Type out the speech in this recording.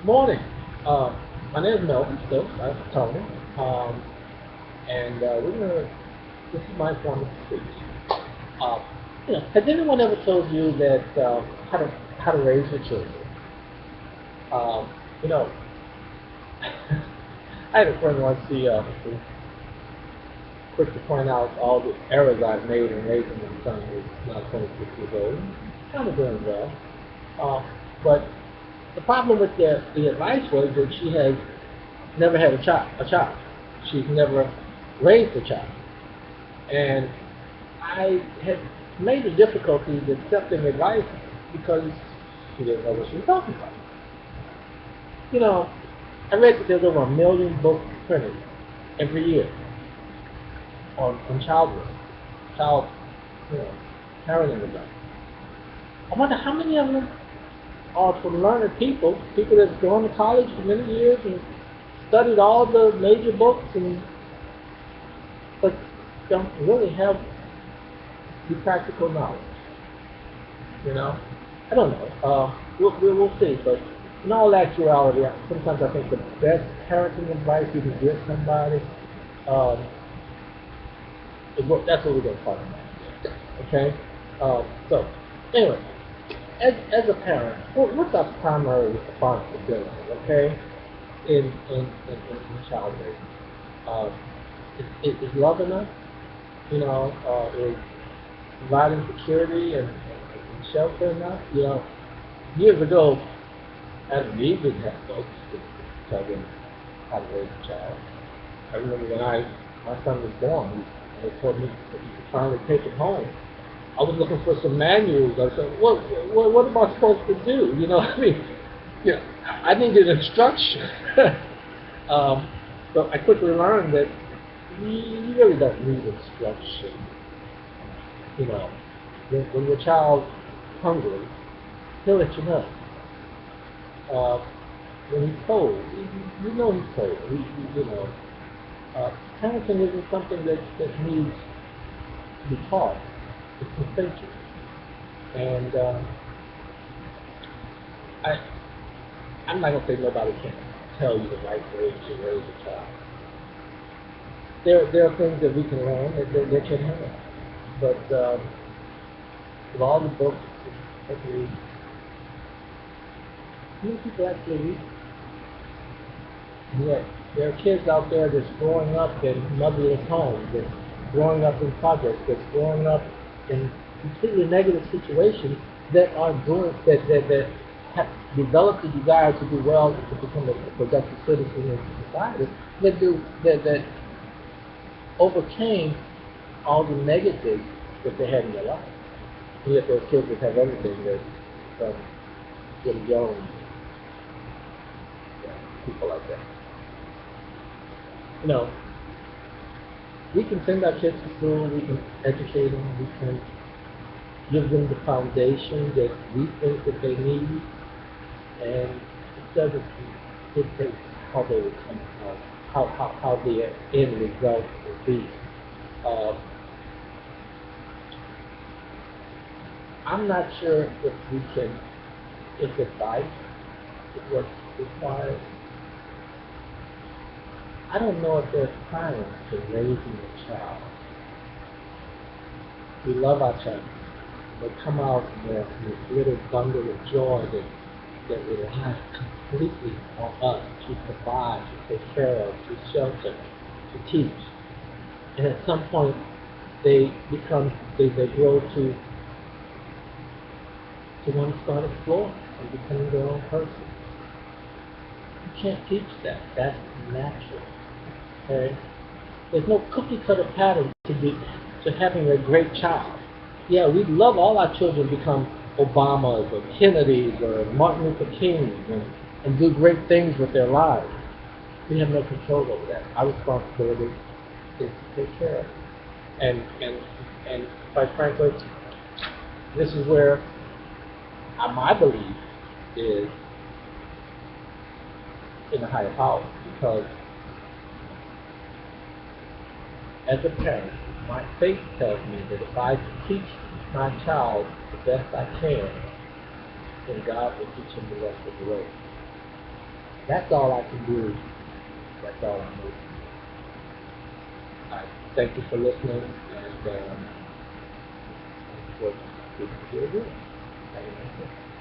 Morning. My name is Melvin still, right? Tony. Um, and we're gonna. This is my form of speech. Uh, has anyone ever told you that how to raise your children? Um, you know, I had a friend once. He was quick to point out all the errors I've made in raising my son, who's now 26 years old. Kind of doing well. But the problem with the advice was that she has never had a child. She's never raised a child. And I had made the difficulties accepting advice because she didn't know what she was talking about. You know, I read that there's over 1 million books printed every year on childhood, child, you know, parenting advice. I wonder how many of them are from learned people, people that's gone to college for many years and studied all the major books and but don't really have the practical knowledge. You know, I don't know. We'll see. But in all actuality, sometimes I think the best parenting advice you can give somebody um, that's what we're going to talk about. Okay. So anyway, as a parent, what's our primary responsibility? Okay, in child raising, uh, is loving us. Is providing security and shelter enough. Years ago, as we didn't have folks to tell them how to raise a child. I remember when my son was born, and they told me that you could finally take him home. I was looking for some manuals. I said, what am I supposed to do? I mean, I needed instruction. um, but I quickly learned that you really don't need instruction. You know, when your child's hungry, he'll let you know. Uh, when he's cold, you know he's cold. Parenting isn't something that needs to be taught. It's essential. And I, I'm not gonna say nobody can tell you the right way to raise a child. There are things that we can learn that can help. But with all the books that we read, many people actually read. Yeah, there are kids out there that's growing up in motherless homes, that's growing up in projects, that's growing up in completely negative situations that are doing that have developed the desire to do well, to become a productive citizen in society, that overcame all the negatives that they had in their life. And yet those kids that have everything that from Jim Jones, people like that. You know, we can send our kids to school, we can educate them, we can give them the foundation that we think that they need, and it doesn't dictate how they will come out, how the end result will be. Uh, I'm not sure if we can, if advice is what's required. I don't know if there's science to raising a child. We love our child. They come out in this little bundle of joy that relies completely on us to provide, to take care of, to shelter, to teach. And at some point, they grow to want to start exploring and becoming their own person. You can't teach that. That's natural. Okay? There's no cookie cutter pattern to having a great child. Yeah, we'd love all our children to become Obamas or Kennedys or Martin Luther Kings and do great things with their lives. We have no control over that. Our responsibility is to take care of it. And quite frankly, this is where my belief is in a higher power, because as a parent, my faith tells me that if I teach my child the best I can, then God will teach him the rest of the way. That's all I can do. That's all I know. I thank you for listening, and what you do. Have a nice day.